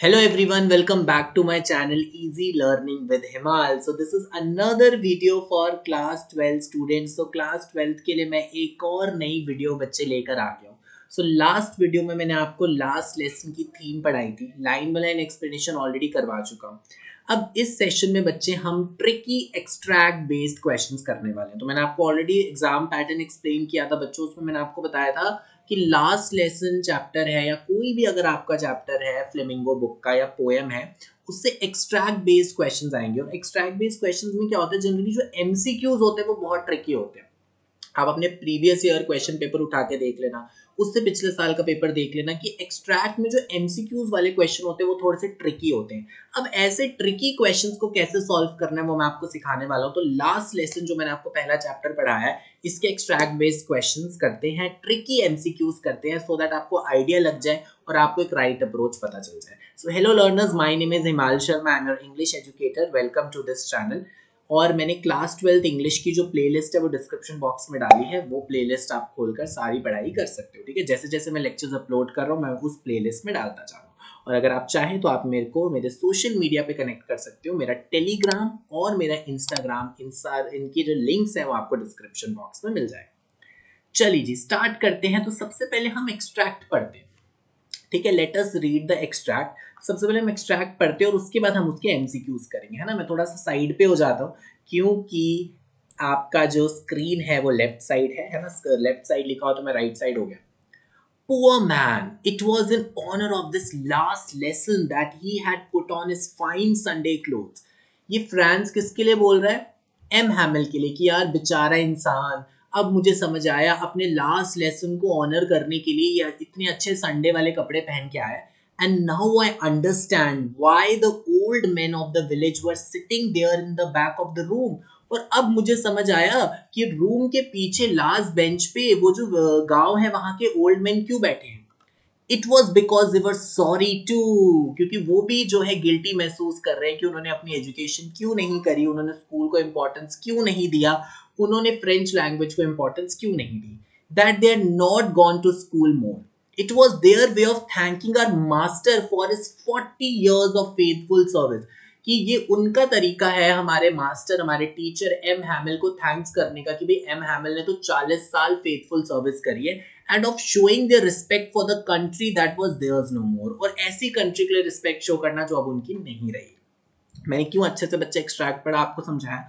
Hello everyone, welcome back to my channel Easy Learning with Himal. So this is another video for class 12 students. So class 12 के लिए मैं एक और नई video बच्चे लेकर आ गया हूँ. So लास्ट वीडियो में मैंने आपको लास्ट लेसन की थीम पढ़ाई थी. Line by line explanation already करवा चुका हूँ. अब इस सेशन में बच्चे हम ट्रिकी एक्सट्रैक्ट बेस्ड क्वेश्चंस करने वाले हैं. तो मैंने आपको ऑलरेडी एग्जाम पैटर्न एक्सप्लेन किया था बच्चों. उसमें मैंने आपको बताया था कि लास्ट लेसन चैप्टर है या कोई भी अगर आपका चैप्टर है फ्लेमिंगो बुक का या पोएम है उससे एक्सट्रैक्ट बेस्ड क्वेश्चंस आएंगे. और एक्सट्रैक्ट बेस्ड क्वेश्चंस में क्या होता है, जनरली जो एमसीक्यूज होते हैं वो बहुत ट्रिकी होते हैं. आप अपने प्रीवियस ईयर क्वेश्चन पेपर उठा के देख लेना, उससे पिछले साल का पेपर देख लेना कि एक्सट्रैक्ट में जो एमसीक्यूज वाले क्वेश्चन होते हैं वो थोड़े से ट्रिकी होते हैं. अब ऐसे ट्रिकी क्वेश्चंस को कैसे सॉल्व करना है वो मैं आपको सिखाने वाला हूं. तो लास्ट लेसन जो मैंने आपको पहला चैप्टर पढ़ाया है इसके एक्सट्रैक्ट बेस्ड क्वेश्चंस करते हैं, ट्रिकी एमसीक्यूज करते हैं, सो दैट आपको आइडिया लग जाए और आपको एक राइट अप्रोच पता चल जाए. So hello learners, my name is Himal Sharma, I am your English educator. Welcome to this channel. और मैंने क्लास 12 इंग्लिश की जो प्लेलिस्ट है वो डिस्क्रिप्शन बॉक्स में डाली है. वो प्लेलिस्ट आप खोलकर सारी पढ़ाई कर सकते हो. ठीक है, जैसे जैसे मैं लेक्चर्स अपलोड कर रहा हूँ मैं उस प्लेलिस्ट में डालता जा रहा हूँ. और अगर आप चाहें तो आप मेरे को मेरे सोशल मीडिया पे कनेक्ट कर सकते हो. मेरा टेलीग्राम और मेरा इंस्टाग्राम, इनकी जो लिंक्स हैं वो आपको डिस्क्रिप्शन बॉक्स में मिल जाएगा. चलिए जी, स्टार्ट करते हैं. तो सबसे पहले हम एक्सट्रैक्ट पढ़ते हैं. ठीक है, let us read the extract. सबसे पहले हम एक्सट्रैक्ट पढ़ते हैं और उसके बाद हम उसके एमसीक्यूज करेंगे. है ना, मैं थोड़ा सा साइड पे हो जाता हूँ क्योंकि आपका जो स्क्रीन है वो लेफ्ट साइड है ना. लेफ्ट साइड लिखा हो तो मैं राइट साइड हो गया. Poor man, it was in honor of this last lesson that he had put on his fine Sunday clothes. ये फ्रांस किसके लिए बोल रहा है? एम हैमिल के लिए. कि यार बेचारा इंसान, अब मुझे समझ आया, अपने लास्ट लेसन को ऑनर करने के लिए ये इतने अच्छे संडे वाले कपड़े पहन के आया. And now I understand why the old men of the village were sitting there in the back of the room. और अब मुझे समझ आया कि रूम के पीछे लास्ट बेंच पे वो जो गांव है वहां के ओल्ड मैन क्यों बैठे हैं. It was because they were sorry too. क्योंकि वो भी जो है गिल्टी महसूस कर रहे हैं कि उन्होंने अपनी एजुकेशन क्यों नहीं करी, उन्होंने स्कूल को इंपॉर्टेंस क्यों नहीं दिया, उन्होंने फ्रेंच लैंग्वेज को इंपॉर्टेंस क्यों नहीं दी. That they are not gone to school more. It was their way of thanking our master for his 40 years of faithful service. कि ये उनका तरीका है, हमारे मास्टर, हमारे टीचर एम हैमिल को थैंक्स करने का कि भाई एम हैमिल ने तो 40 साल फेथफुल सर्विस करी है. And of showing their respect for the country that was theirs no more. और ऐसी कंट्री के लिए रिस्पेक्ट शो करना जो अब उनकी नहीं रही. मैंने क्यों अच्छे से बच्चे एक्सट्रैक्ट पढ़ा आपको समझाया,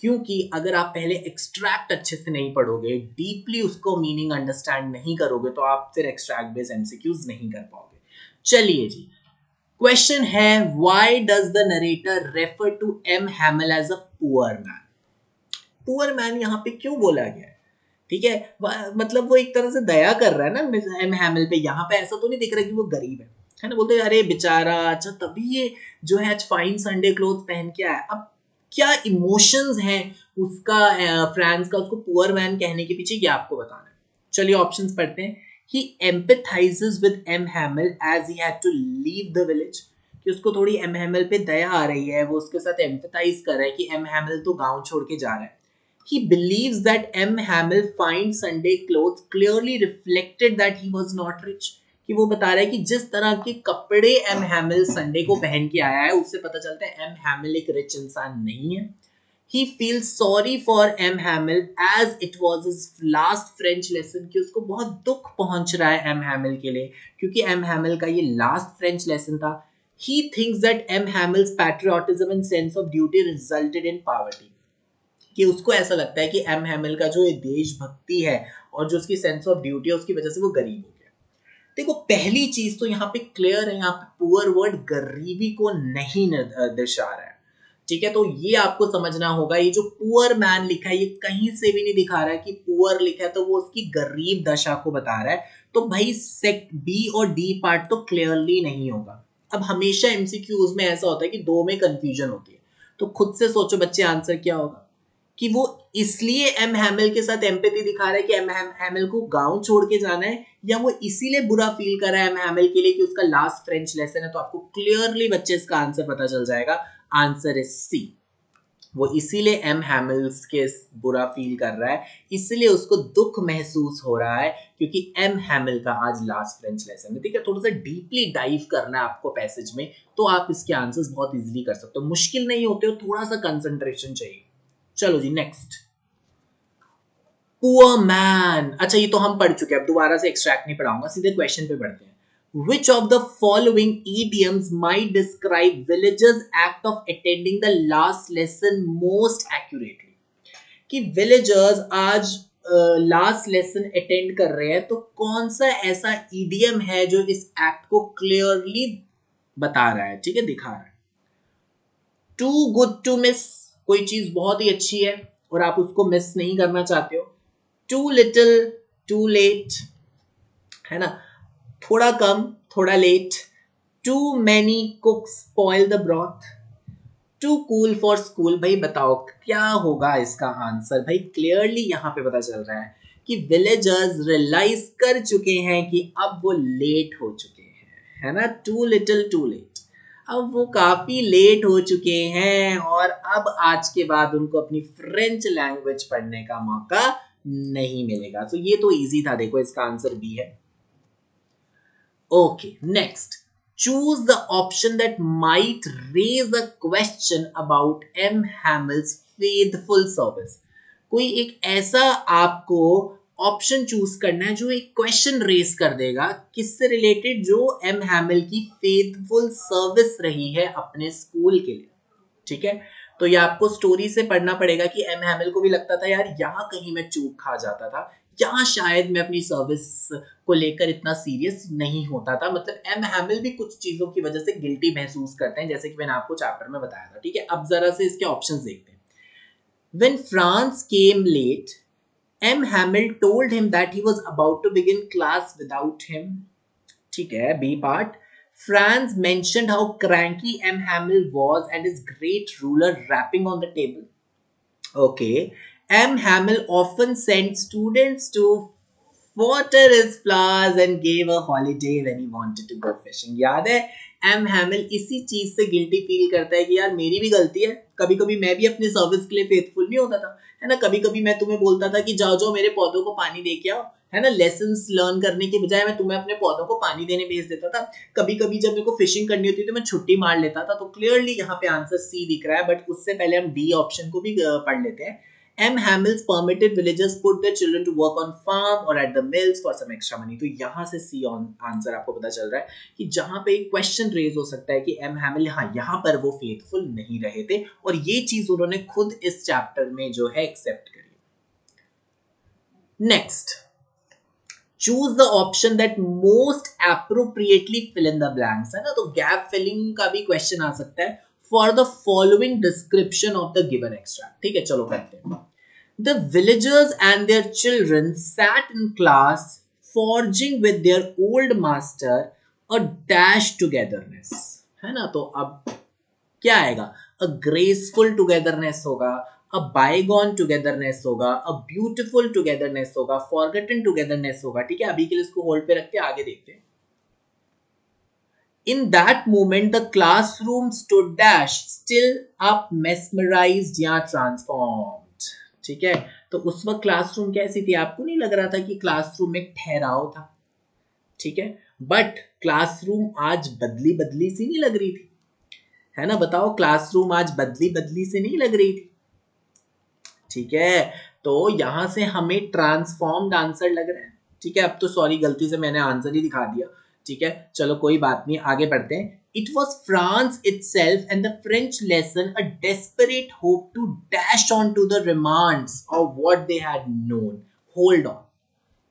क्योंकि अगर आप पहले एक्सट्रैक्ट अच्छे से नहीं पढ़ोगे, डीपली उसको मीनिंग अंडरस्टैंड नहीं करोगे, तो आप फिर एक्सट्रैक्ट बेस्ड एमसीक्यूज नहीं कर पाओगे. चलिए जी, क्वेश्चन है, why does the narrator refer to M Hamel as a poor man. Poor man यहाँ पे क्यों बोला गया है? ठीक है, मतलब वो एक तरह से दया कर रहा है ना एम हैमिल पे. यहाँ पे ऐसा तो नहीं दिख रहा कि वो गरीब है ना. बोलते अरे बेचारा, अच्छा तभी ये जो है आज फाइन संडे क्लोथ पहन के आया. अब क्या इमोशंस हैं उसका, फ्रांस का, उसको पुअर मैन कहने के पीछे, ये आपको बताना है. चलिए ऑप्शंस पढ़ते हैं. He empathizes with M. Hamill as he had to leave the village. कि उसको थोड़ी एम हैमिल पे दया आ रही है, वो उसके साथ एम्पथाइज कर रहा है कि एम हैमिल तो गांव छोड़ के जा रहा है. He believes that M. Hamill fine Sunday clothes clearly reflected that he was not rich. कि वो बता रहा है कि जिस तरह के कपड़े एम हैमिल संडे को पहन के आया है उससे पता चलता है एम हैमिल एक रिच इंसान नहीं है. He feels sorry for M. Hamill as it was his last French lesson. कि उसको बहुत दुख पहुंच रहा है M. Hamill के लिए क्योंकि M. Hamill का ये last French lesson था. He thinks that M. Hamill's patriotism and sense of duty resulted in poverty. कि उसको ऐसा लगता है कि M. Hamill का जो देशभक्ति है और जो उसकी सेंस ऑफ ड्यूटी है उसकी वजह से वो गरीब हो गया. देखो, पहली चीज तो यहाँ पे क्लियर है, यहाँ पे पुअर वर्ड गरीबी को नहीं दर्शा रहा है. ठीक है, तो ये आपको समझना होगा. ये जो पुअर मैन लिखा है ये कहीं से भी नहीं दिखा रहा है कि पुअर लिखा है तो वो उसकी गरीब दशा को बता रहा है. तो भाई सेक्ट बी और डी पार्ट तो क्लियरली नहीं होगा. अब हमेशा एमसीक्यूज में ऐसा होता है कि दो में कंफ्यूजन होती है. तो खुद से सोचो बच्चे, आंसर क्या होगा. कि वो इसलिए एम हैमिल के साथ एम्पैथी दिखा रहा है कि एम हैमिल को गांव छोड़ के जाना है, या वो इसीलिए बुरा फील कर रहा है एम हैमिल के लिए कि उसका लास्ट फ्रेंच लेसन है. तो आपको क्लियरली बच्चे इसका आंसर पता चल जाएगा. Answer is C. वो इसीलिए एम हैमिल्स के बुरा फील कर रहा है, इसीलिए उसको दुख महसूस हो रहा है क्योंकि एम हैमिल का आज लास्ट फ्रेंच लेसन है। ठीक है, थोड़ा सा डीपली डाइव करना है आपको पैसेज में, तो आप इसके आंसर्स बहुत इजीली कर सकते हो, मुश्किल नहीं होते हो, थोड़ा सा कंसंट्रेशन चाहिए। चलो जी नेक्स्ट, पुअर मैन। अच्छा ये तो हम पढ़ चुके हैं, अब दोबारा से एक्सट्रैक्ट नहीं पढ़ाऊंगा, सीधे क्वेश्चन पे बढ़ते हैं। Which of the following idioms might describe villagers' act of attending the last lesson most accurately? कि villagers आज लास्ट लेसन अटेंड कर रहे हैं, तो कौन सा ऐसा इडियम है जो इस एक्ट को क्लियरली बता रहा है, ठीक है, दिखा रहा है। टू गुड टू मिस, कोई चीज बहुत ही अच्छी है और आप उसको मिस नहीं करना चाहते हो। टू लिटिल टू लेट, है ना, थोड़ा कम थोड़ा late. Too many cooks spoil the broth. Too cool for school. भाई बताओ क्या होगा इसका आंसर। भाई क्लियरली यहाँ पे पता चल रहा है कि विलेजर्स रियलाइज कर चुके हैं कि अब वो लेट हो चुके हैं, है ना, टू लिटिल टू लेट, अब वो काफी लेट हो चुके हैं और अब आज के बाद उनको अपनी फ्रेंच लैंग्वेज पढ़ने का मौका नहीं मिलेगा। तो ये तो इजी था, देखो इसका आंसर बी है। Okay, next. Choose the option that might raise a question about M. Hamill's faithful service. कोई एक ऐसा आपको ऑप्शन चूज करना है जो एक क्वेश्चन रेस कर देगा, किससे रिलेटेड, जो एम हैमिल की फेथफुल सर्विस रही है अपने स्कूल के लिए। ठीक है, तो ये आपको स्टोरी से पढ़ना पड़ेगा कि एम हैमिल को भी लगता था यार यहाँ कहीं मैं चूक खा जाता था, यहाँ शायद मैं अपनी सर्विस को लेकर इतना सीरियस नहीं होता था। मतलब एम हैमिल भी कुछ चीजों की वजह से गिल्टी महसूस करते हैं, जैसे कि मैंने आपको चैप्टर में बताया था। ठीक है, अब जरा से इसके ऑप्शंस देखते हैं। When Franz came late, M. Hamill told him that he was about to begin class without him. ठीक है, B part. Franz mentioned how cranky M. Hamill was and his great ruler rapping on the table. Okay. M. Hamill often sent students to water his flowers and gave a holiday when he wanted to go fishing. याद है, M हैमिल इसी चीज से guilty feel करता है कि यार मेरी भी गलती है, कभी कभी मैं भी अपने सर्विस के लिए फेथफुल नहीं होता था, है ना, कभी कभी मैं तुम्हें बोलता था कि जाओ जाओ मेरे पौधों को पानी दे के आओ, है ना, लेसन्स लर्न करने के बजाय मैं तुम्हें अपने पौधों को पानी देने भेज देता था। कभी कभी जब मेरे को फिशिंग करनी होती तो मैं छुट्टी मार लेता था। तो क्लियरली यहाँ पे आंसर सी दिख रहा है, बट उससे पहले हम डी ऑप्शन को भी पढ़ लेते हैं। M. Hamills permitted villagers put their children to work on farm or at the mills for some extra money. तो यहाँ से C आंसर आपको पता चल रहा है कि जहाँ पे एक क्वेश्चन रेज हो सकता है कि M. Hamill यहाँ पर वो फेथफुल नहीं रहे थे, और ये चीज उन्होंने खुद इस चैप्टर में जो है एक्सेप्ट करी। Next, choose the option that most appropriately fill in the blanks, है ना, तो गैप फिलिंग का भी क्वेश्चन आ सकता है। For the following description of the given extract. ठीक है, चलो करते हैं। The villagers and their children sat in class forging with their old master a dash togetherness, है ना, तो अब क्या आएगा, a graceful togetherness होगा, a bygone togetherness होगा, a beautiful togetherness होगा, forgotten togetherness होगा। ठीक है, अभी के लिए इसको होल्ड पे रखते हैं, आगे देखते हैं। In that moment, the classroom stood dash, still up, mesmerized या transformed. ठीक है, तो उस वक्त क्लासरूम कैसी थी, आपको नहीं लग रहा था कि क्लासरूम एक ठहराव था, ठीक है, बट क्लासरूम आज बदली बदली सी नहीं लग रही थी, है ना, बताओ क्लासरूम आज बदली बदली से नहीं लग रही थी। ठीक है, तो यहां से हमें ट्रांसफॉर्म्ड आंसर लग रहा है। ठीक है, अब तो सॉरी गलती से मैंने आंसर ही दिखा दिया। ठीक है, चलो कोई बात नहीं, आगे बढ़ते हैं। It was France itself and the French lesson a desperate hope to dash on to the remands of what they had known. Hold on.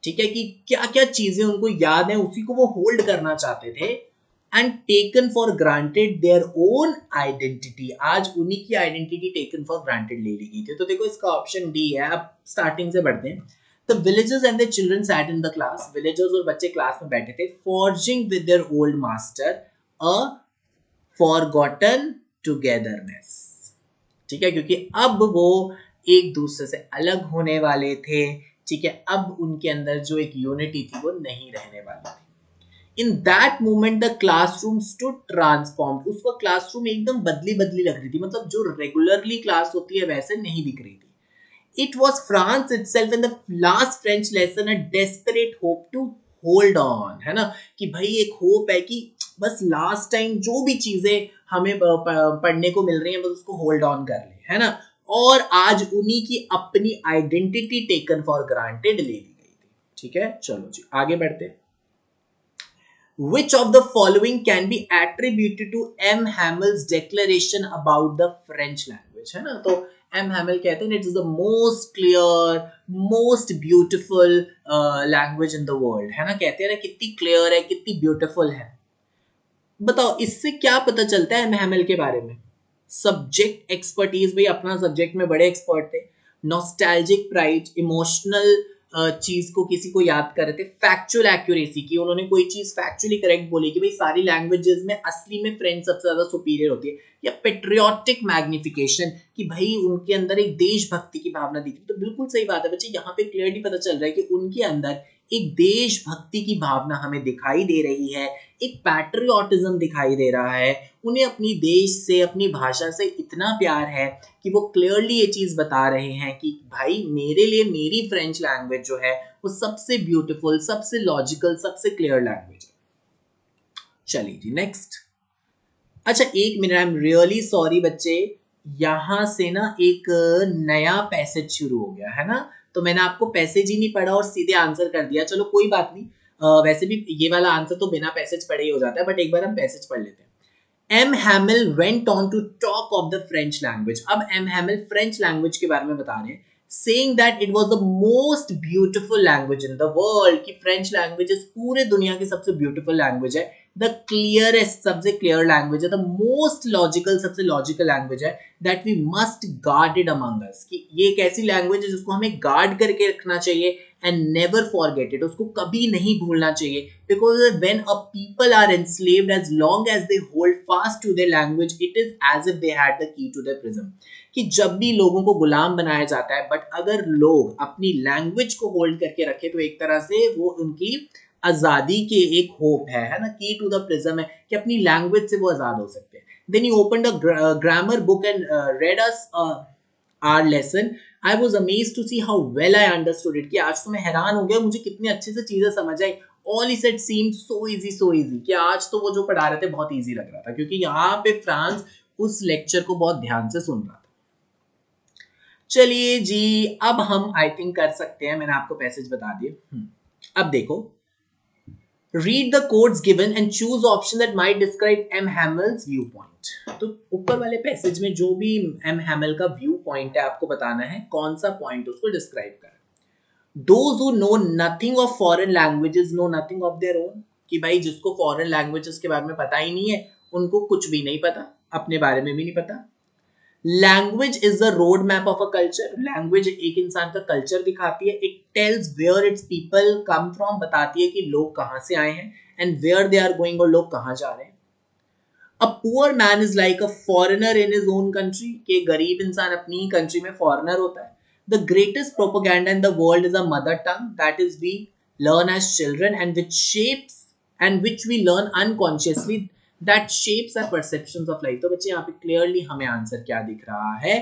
ठीक है, कि क्या क्या चीजें उनको याद है उसी को वो होल्ड करना चाहते थे, and taken for granted their own identity, आज उन्हीं की आइडेंटिटी टेकन फॉर ग्रांटेड ले ली गई थी। तो देखो इसका ऑप्शन डी है। अब स्टार्टिंग से बढ़ते हैं। The villagers and their children sat in the class. Villagers और बच्चे क्लास में बैठे थे, forging with their old master a forgotten togetherness. ठीक है, क्योंकि अब वो एक दूसरे से अलग होने वाले थे। ठीक है, अब उनके अंदर जो एक यूनिटी थी वो नहीं रहने वाली थी। In that moment the classroom stood transformed, उसका क्लासरूम एकदम बदली बदली लग रही थी, मतलब जो रेगुलरली क्लास होती है वैसे नहीं दिख रही थी. It was France itself in the last French lesson, a desperate hope to hold on, है ना, कि भाई एक होप है कि बस लास्ट टाइम जो भी चीजें हमें पढ़ने को मिल रही हैं बस उसको होल्ड ऑन कर ले, है ना. और आज उन्हीं की अपनी आइडेंटिटी टेकन फॉर ग्रांटेड ले ली गई थी. ठीक है, चलो जी आगे बढ़ते हैं. Which of the following can be attributed to M. Hamel's declaration about the French language, है ना. तो M. Hamel कहते हैं it's the most clear, most beautiful language in the world, है ना. कहते हैं ना कितनी clear है, कितनी beautiful है. बताओ इससे क्या पता चलता है M. Hamel के बारे में. सब्जेक्ट एक्सपर्टीज, भाई अपना सब्जेक्ट में बड़े एक्सपर्ट थे. नॉस्टैल्जिक प्राइड, इमोशनल चीज को किसी को याद कर रहे थे. फैक्चुअल एक्यूरेसी की, उन्होंने कोई चीज फैक्चुअली करेक्ट बोली कि भाई सारी लैंग्वेजेस में असली में फ्रेंच सबसे ज्यादा सुपीरियर होती है. या पेट्रियोटिक मैग्निफिकेशन कि भाई उनके अंदर एक देशभक्ति की भावना दिखी. तो बिल्कुल सही बात है बच्चे, यहाँ पे क्लियरली पता चल रहा है कि उनके अंदर एक देशभक्ति की भावना हमें दिखाई दे रही है, एक पैट्रियोटिज्म दिखाई दे रहा है. उन्हें अपनी देश से, अपनी भाषा से इतना प्यार है कि वो क्लियरली ये चीज बता रहे हैं कि भाई मेरे लिए मेरी फ्रेंच लैंग्वेज जो है वो सबसे ब्यूटीफुल, सबसे लॉजिकल, सबसे क्लियर लैंग्वेज है. चलिए जी नेक्स्ट. अच्छा एक minute, I am really sorry बच्चे, यहां से ना एक नया पैसेज शुरू हो गया है ना. तो मैंने आपको पैसेज ही नहीं पढ़ा और सीधे आंसर कर दिया. चलो कोई बात नहीं, वैसे भी ये वाला आंसर तो बिना पैसेज पढ़े ही हो जाता है, बट एक बार हम पैसेज पढ़ लेते हैं. M. Hamel went on to talk of the French language. अब M. Hamel French language के बारे में बता रहे हैं, saying that it was the most beautiful language in the world, कि French languages पूरे दुनिया की सबसे beautiful language है, the clearest सबसे clear language है, the most logical सबसे logical language है, that we must guard it among us, कि ये एक ऐसी language है जिसको हमें guard करके रखना चाहिए and never forget it, उसको कभी नहीं भूलना चाहिए. Because when a people are enslaved, as long as they hold fast to their language, it is as if they had the key to their prison. कि जब भी लोगों को गुलाम बनाया जाता है, बट अगर लोग अपनी लैंग्वेज को होल्ड करके रखे तो एक तरह से वो उनकी आजादी के एक होप है ना. की टू द प्रिज्म है कि अपनी लैंग्वेज से वो आजाद हो सकते हैं. Then he opened a grammar book and read us our lesson. I was amazed to see how well I understood it, कि आज तो मैं हैरान हो गया मुझे कितने अच्छे से चीजें समझ आई. All he said seemed so easy, कि आज तो वो जो पढ़ा रहे थे बहुत इजी लग रहा था, क्योंकि यहाँ पे फ्रांस उस लेक्चर को बहुत ध्यान से सुन रहा था. चलिए जी अब हम आई थिंक कर सकते हैं, मैंने आपको पैसेज बता दिए. अब देखो, read the quotes given and choose option that might describe M Hamel's view point. तो ऊपर वाले पैसेज में जो भी एम हैमल का व्यू पॉइंट है आपको बताना है कौन सा पॉइंट उसको डिस्क्राइब कर. Those who know nothing of foreign languages know nothing of their own, कि भाई जिसको फॉरेन लैंग्वेजेस के बारे में पता ही नहीं है उनको कुछ भी नहीं पता, अपने बारे में भी नहीं पता. Language is the road map of a culture. Language एक इंसान का कल्चर दिखाती है. It tells where its people come from, बताती है कि लोग कहाँ से आए हैं, and where they are going, और लोग कहाँ जा रहे हैं. A poor man is like a foreigner in his own country, के गरीब इंसान अपनी ही कंट्री में फॉरेनर होता है. The greatest propaganda in the world is a mother tongue, that is we learn as children and which we learn unconsciously, that shapes our perceptions of life. तो बच्चे यहाँ पे clearly हमें आंसर क्या दिख रहा है,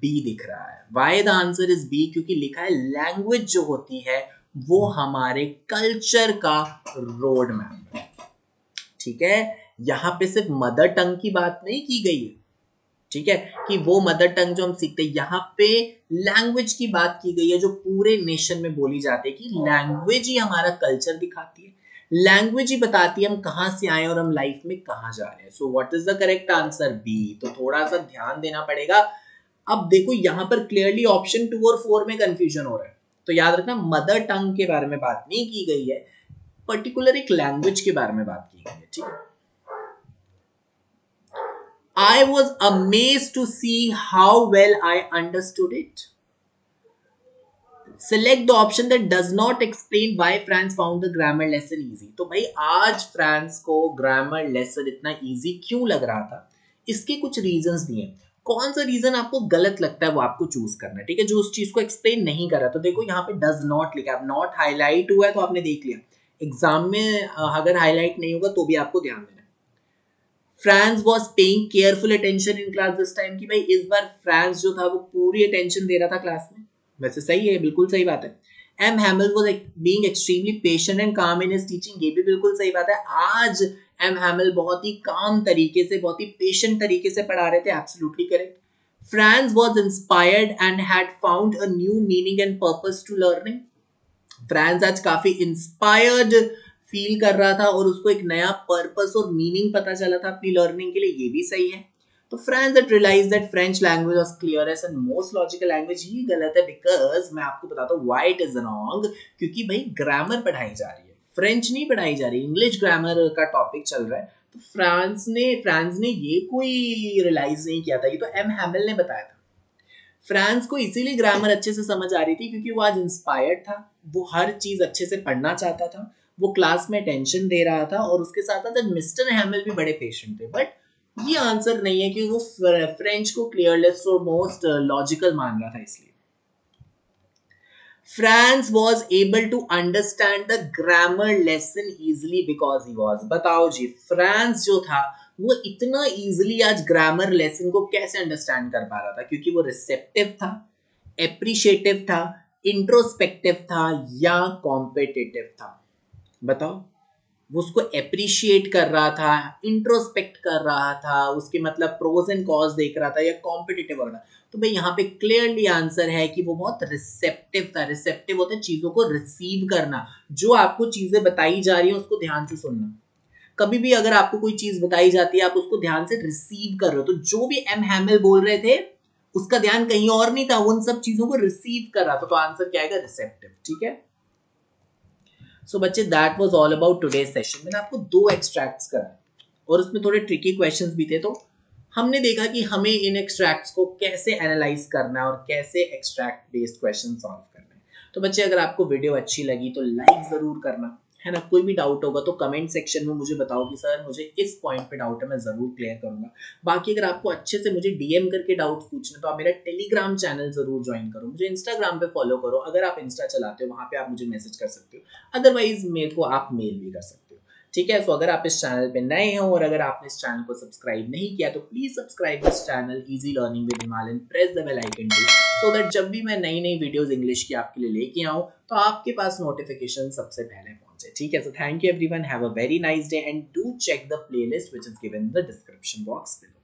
B दिख रहा है. Why the answer is B? क्योंकि लिखा है लैंग्वेज जो होती है वो हमारे कल्चर का रोड मैप है. ठीक है, यहाँ पे सिर्फ मदर टंग की बात नहीं की गई है, ठीक है, कि वो मदर टंग जो हम सीखते हैं, यहाँ पे लैंग्वेज की बात की गई है जो पूरे नेशन में बोली जाती है, कि लैंग्वेज ही हमारा कल्चर दिखाती है, लैंग्वेज ही बताती है हम कहाँ से आए और हम लाइफ में कहाँ जा रहे हैं. So what is the correct answer, B. तो थोड़ा सा ध्यान देना पड़ेगा. अब देखो यहाँ पर क्लियरली ऑप्शन 2 और 4 में कंफ्यूजन हो रहा है, तो याद रखना मदर टंग के बारे में बात नहीं की गई है, पर्टिकुलर एक लैंग्वेज के बारे में बात की गई है. ठीक है, I was amazed to see how well I understood it. Select the option that does not explain why France found the grammar lesson easy. तो भाई आज फ्रांस को ग्रामर लेसन इतना इजी क्यों लग रहा था, इसके कुछ रीजंस दिए. कौन सा रीजन आपको गलत लगता है वो आपको चूज करना है. ठीक है, जो उस चीज को एक्सप्लेन नहीं कर रहा. तो देखो यहाँ पे डज नॉट लिखा है, नॉट हाईलाइट हुआ है तो आपने देख लिया. एग्जाम में अगर हाईलाइट नहीं होगा तो भी आपको ध्यान देना है। France was paying careful attention in class this time, कि भाई इस बार फ्रांस जो था वो पूरी अटेंशन दे रहा था क्लास में। वैसे सही है, बिल्कुल सही बात है। M Hamel was being extremely patient and calm in his teaching, ये भी बिल्कुल सही बात है। आज एम हैमिल बहुत ही काम तरीके से, बहुत ही पेशेंट तरीके से पढ़ा रहे थे, absolutely correct. Franz was inspired and had found a new meaning and purpose to learning. Franz आज काफी इंस्पायर्ड फील कर रहा था और उसको एक नया पर्पस और मीनिंग पता चला था अपनी लर्निंग के लिए, ये भी सही है। तो Franz that realise that French language was clearest and most logical language, ये गलत है। बिकॉज मैं आपको बताता हूँ व्हाई इट इज रॉन्ग, क्योंकि भाई ग्रामर पढ़ाई जा रही है, फ्रेंच नहीं पढ़ाई जा रही, इंग्लिश ग्रामर का टॉपिक चल रहा है। तो फ्रांस ने ये कोई रियलाइज नहीं किया था, ये तो एम हैमिल ने बताया था। फ्रांस को इसीलिए ग्रामर अच्छे से समझ आ रही थी क्योंकि वो आज इंस्पायर्ड था, वो हर चीज अच्छे से पढ़ना चाहता था, वो क्लास में टेंशन दे रहा था और उसके साथ साथ मिस्टर हैमिल भी बड़े पेशेंट थे। बट ये आंसर नहीं है कि वो फ्रेंच को क्लियरलेस और मोस्ट लॉजिकल मान रहा था, इसलिए Franz was able to understand the grammar lesson easily because he was, बताओ जी फ्रांस जो था वो इतना इजिली आज ग्रामर लेसन को कैसे अंडरस्टैंड कर पा रहा था, क्योंकि वो रिसेप्टिव था, एप्रिशिएटिव था, इंट्रोस्पेक्टिव था या कॉम्पिटिटिव था। बताओ, वो उसको एप्रिशिएट कर रहा था, इंट्रोस्पेक्ट कर रहा था, उसके मतलब प्रोज एंड कॉज देख रहा था या कॉम्पिटिटिव हो रहा था। तो भाई यहाँ पे क्लियरली आंसर है कि वो बहुत रिसेप्टिव था। रिसेप्टिव होता है चीजों को रिसीव करना, जो आपको चीजें बताई जा रही है उसको ध्यान से सुनना। कभी भी अगर आपको कोई चीज बताई जाती है आप उसको ध्यान से रिसीव कर रहे हो, तो जो भी एम हैमिल बोल रहे थे उसका ध्यान कहीं और नहीं था, उन सब चीजों को रिसीव कर रहा था। तो आंसर क्या आएगा? रिसेप्टिव। ठीक है। सो बच्चे that was all about today session. मैंने आपको 2 एक्सट्रैक्ट्स कराए और उसमें थोड़े ट्रिकी क्वेश्चंस भी थे, तो हमने देखा कि हमें इन एक्सट्रैक्ट्स को कैसे एनालाइज करना है और कैसे एक्सट्रैक्ट बेस्ड क्वेश्चन सॉल्व करना है। तो बच्चे अगर आपको वीडियो अच्छी लगी तो लाइक जरूर करना है ना। कोई भी डाउट होगा तो कमेंट सेक्शन में मुझे बताओ कि सर मुझे इस पॉइंट पे डाउट है, मैं जरूर क्लियर करूंगा। बाकी अगर आपको अच्छे से मुझे डीएम करके डाउट पूछना तो आप मेरा टेलीग्राम चैनल जरूर ज्वाइन करो, मुझे इंस्टाग्राम पे फॉलो करो, अगर आप इंस्टा चलाते हो वहां पे आप मुझे मैसेज कर सकते हो, अदरवाइज मेरे को आप मेल भी कर सकते हो। ठीक है। सो अगर आप इस चैनल पे नए हो और अगर आपने इस चैनल को सब्सक्राइब नहीं किया तो please subscribe this channel easy learning with Himal and press the bell icon too, so that जब भी मैं नई नई वीडियोस इंग्लिश की आपके लिए लेके आऊं तो आपके पास नोटिफिकेशन सबसे पहले पहुंचे। ठीक है। So thank you everyone, have a very nice day and do check the playlist which is given in the description box below.